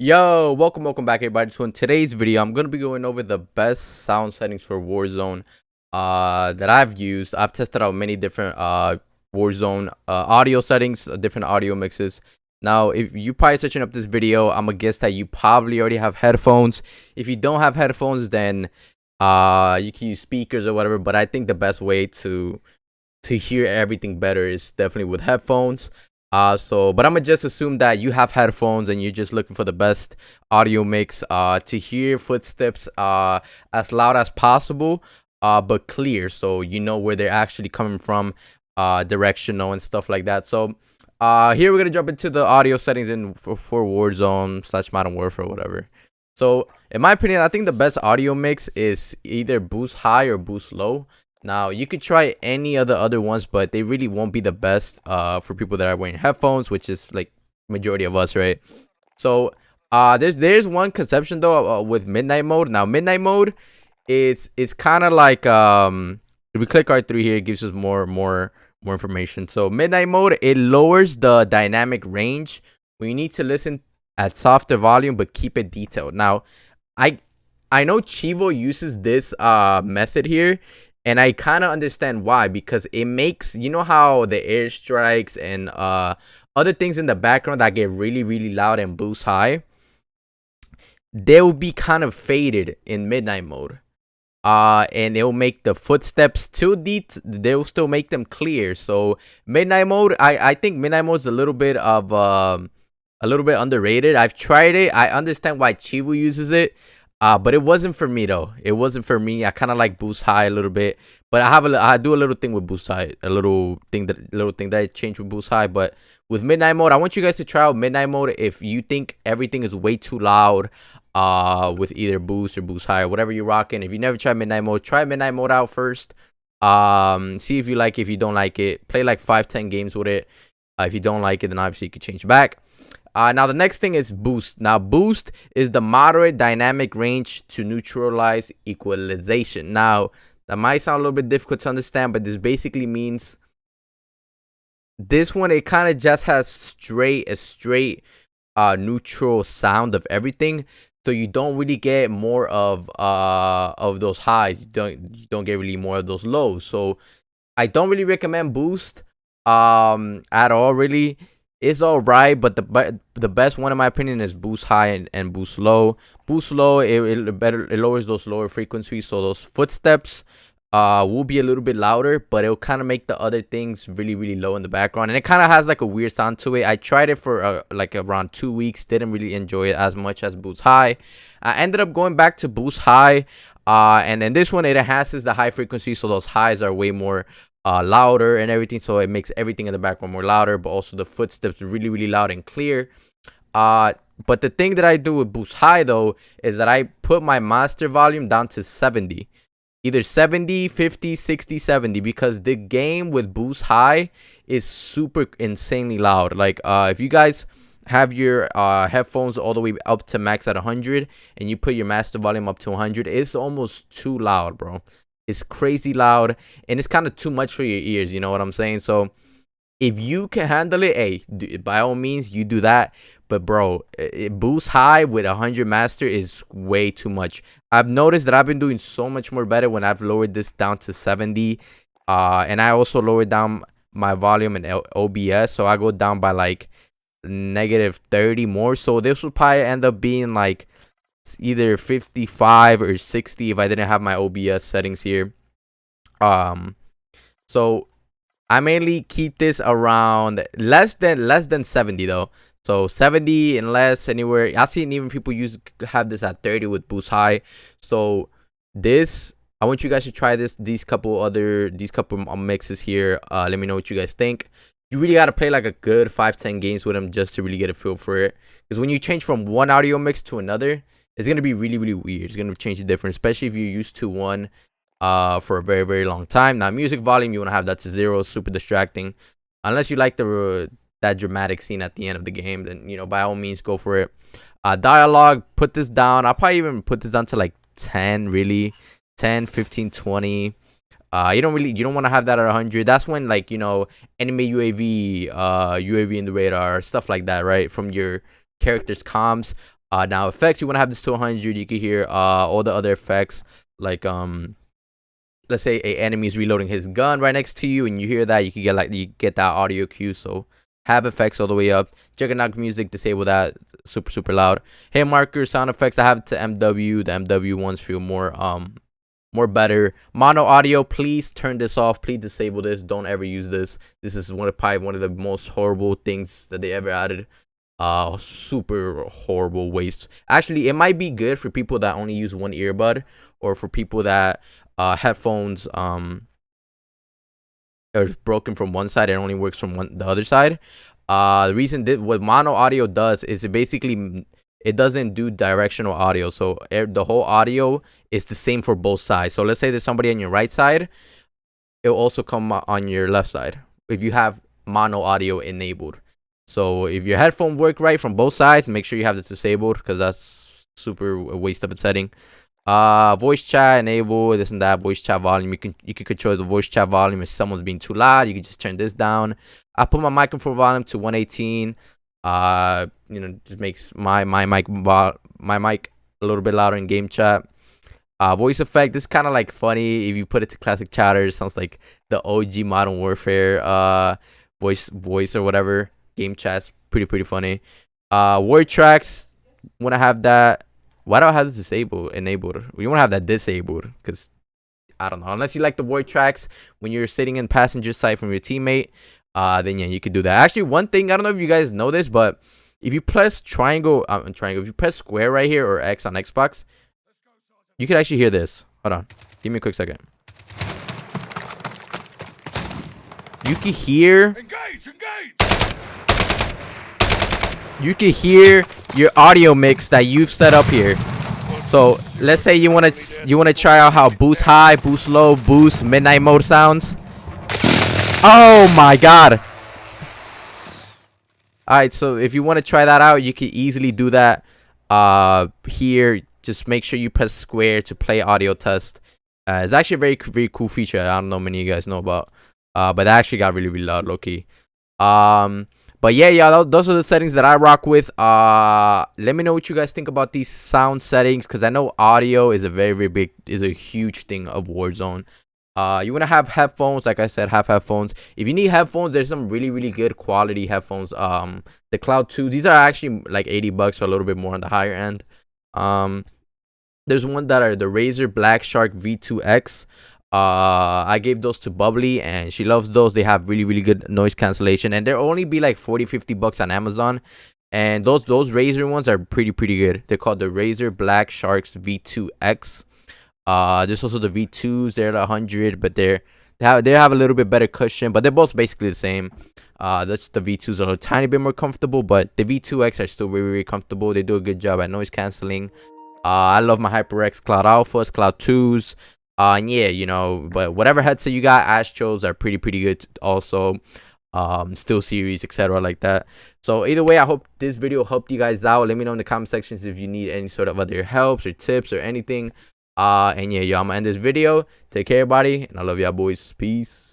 Welcome back everybody. So in today's video, I'm gonna be going over the best sound settings for Warzone that I've used. I've tested out many different Warzone audio settings, different audio mixes. Now, if you probably searching up this video, I'm gonna guess that you probably already have headphones. If you don't have headphones, then you can use speakers or whatever. But I think the best way to hear everything better is definitely with headphones. But I'm gonna just assume that you have headphones and you're just looking for the best audio mix to hear footsteps as loud as possible, but clear, so you know where they're actually coming from, directional and stuff like that. So here we're gonna jump into the audio settings for Warzone / Modern Warfare or whatever. So in my opinion, I think the best audio mix is either boost high or boost low. Now you could try any other ones, but they really won't be the best for people that are wearing headphones, which is like majority of us, right? So there's one conception though with midnight mode. Now midnight mode is kind of like if we click R3 here, it gives us more information. So midnight mode, it lowers the dynamic range when you need to listen at softer volume but keep it detailed. Now I know Chivo uses this method here, and I kind of understand why, because it makes, you know how the airstrikes and other things in the background that get really loud and boost high, they will be kind of faded in midnight mode. And it'll make the footsteps too deep. They'll still make them clear. So midnight mode, I think midnight mode is a little bit underrated. I've tried it. I understand why Chivo uses it. But it wasn't for me though. It wasn't for me. I kind of like boost high a little bit, but I do a little thing with boost high, a little thing that I change with boost high. But with midnight mode, I want you guys to try out midnight mode if you think everything is way too loud. With either boost or boost high or whatever you're rocking. If you never tried midnight mode, try midnight mode out first. See if you like it. If you don't like it, play like 5-10 games with it. If you don't like it, then obviously you can change back. Now the next thing is boost. Now boost is the moderate dynamic range to neutralize equalization. Now that might sound a little bit difficult to understand, but this basically means this one, it kind of just has a straight neutral sound of everything, so you don't really get more of those highs. You don't get really more of those lows. So I don't really recommend boost at all, really. It's all right, but the best one in my opinion is boost high and boost low. Boost low, it lowers those lower frequencies, so those footsteps will be a little bit louder, but it'll kind of make the other things really low in the background, and it kind of has like a weird sound to it. I tried it for like around 2 weeks, didn't really enjoy it as much as boost high. I ended up going back to boost high, and then this one, it enhances the high frequency, so those highs are way more louder and everything, so it makes everything in the background more louder, but also the footsteps really loud and clear. But the thing that I do with boost high though is that I put my master volume down to 70, either 70, 50, 60, 70, because the game with boost high is super insanely loud. Like if you guys have your headphones all the way up to max at 100 and you put your master volume up to 100, it's almost too loud, bro. It's crazy loud, and it's kind of too much for your ears, you know what I'm saying? So if you can handle it, hey, by all means, you do that. But bro, it boost high with 100 master is way too much. I've noticed that I've been doing so much more better when I've lowered this down to 70. And I also lowered down my volume in OBS, so I go down by like -30 more. So this will probably end up being like either 55 or 60 if I didn't have my OBS settings here. So I mainly keep this around less than 70 though. So 70 and less, anywhere. I've seen even people have this at 30 with boost high. So this, I want you guys to try these couple mixes here. Let me know what you guys think. You really got to play like a good 5-10 games with them just to really get a feel for it, because when you change from one audio mix to another, it's gonna be really weird. It's gonna change the difference, especially if you're used to one for a very long time. Now music volume, you want to have that to 0. Super distracting, unless you like that dramatic scene at the end of the game, then you know, by all means, go for it. Dialogue, put this down. I'll probably even put this down to like 10, really. 10, 15, 20. You don't want to have that at 100. That's when, like, you know, enemy UAV in the radar, stuff like that, right, from your character's comms. Now effects, you want to have this to 100. You can hear all the other effects, like let's say a enemy is reloading his gun right next to you, and you hear that, you can get that audio cue. So have effects all the way up. Juggernaut music, disable that, super loud. Hit marker sound effects, I have it to MW. The MW ones feel more better. Mono audio, please turn this off. Please disable this. Don't ever use this. This is probably one of the most horrible things that they ever added. Super horrible waste. Actually, it might be good for people that only use one earbud, or for people that headphones are broken from one side and only works from the other side. The reason what mono audio does is it doesn't do directional audio, so the whole audio is the same for both sides. So let's say there's somebody on your right side, it'll also come on your left side if you have mono audio enabled. So if your headphone work right from both sides, make sure you have this disabled, because that's super a waste of a setting. Voice chat enable, this and that. Voice chat volume, you can control the voice chat volume. If someone's being too loud, you can just turn this down. I put my microphone volume to 118. Just makes my mic a little bit louder in game chat. Voice effect, this is kind of like funny. If you put it to classic chatter, it sounds like the OG Modern Warfare voice or whatever. Game chat's pretty funny. Word tracks, want to have that. Why do I have this enabled? You want to have that disabled, because I don't know, unless you like the word tracks when you're sitting in passenger side from your teammate, then yeah, you could do that. Actually, one thing, I don't know if you guys know this, but if you press if you press square right here, or X on Xbox, you can actually hear this. Hold on, give me a quick second. You can hear. You can hear your audio mix that you've set up here. So let's say you wanna try out how boost high, boost low, boost midnight mode sounds. Oh my god. Alright, so if you want to try that out, you can easily do that here. Just make sure you press square to play audio test. It's actually a very cool feature. I don't know many of you guys know about. But that actually got really loud, low key. But yeah, y'all, those are the settings that I rock with. Let me know what you guys think about these sound settings, because I know audio is a huge thing of Warzone. You want to have headphones, like I said, have headphones. If you need headphones, there's some really good quality headphones. The Cloud 2, these are actually like $80 or a little bit more on the higher end. There's one that are the Razer Black Shark V2X. I gave those to Bubbly, and she loves those. They have really good noise cancellation, and they'll only be like $40-50 on Amazon. And those Razer ones are pretty good. They're called the Razer Black Sharks V2X. There's also the V2s. They're at 100, but they have a little bit better cushion, but they're both basically the same. That's the V2s are a tiny bit more comfortable, but the V2X are still very comfortable. They do a good job at noise canceling. I love my HyperX Cloud Alphas, Cloud 2s. And yeah, but whatever headset you got, Astros are pretty good also. Steel series, etc., like that. So either way, I hope this video helped you guys out. Let me know in the comment sections if you need any sort of other helps or tips or anything. And yeah, y'all, I'm gonna end this video. Take care, everybody, and I love y'all boys. Peace.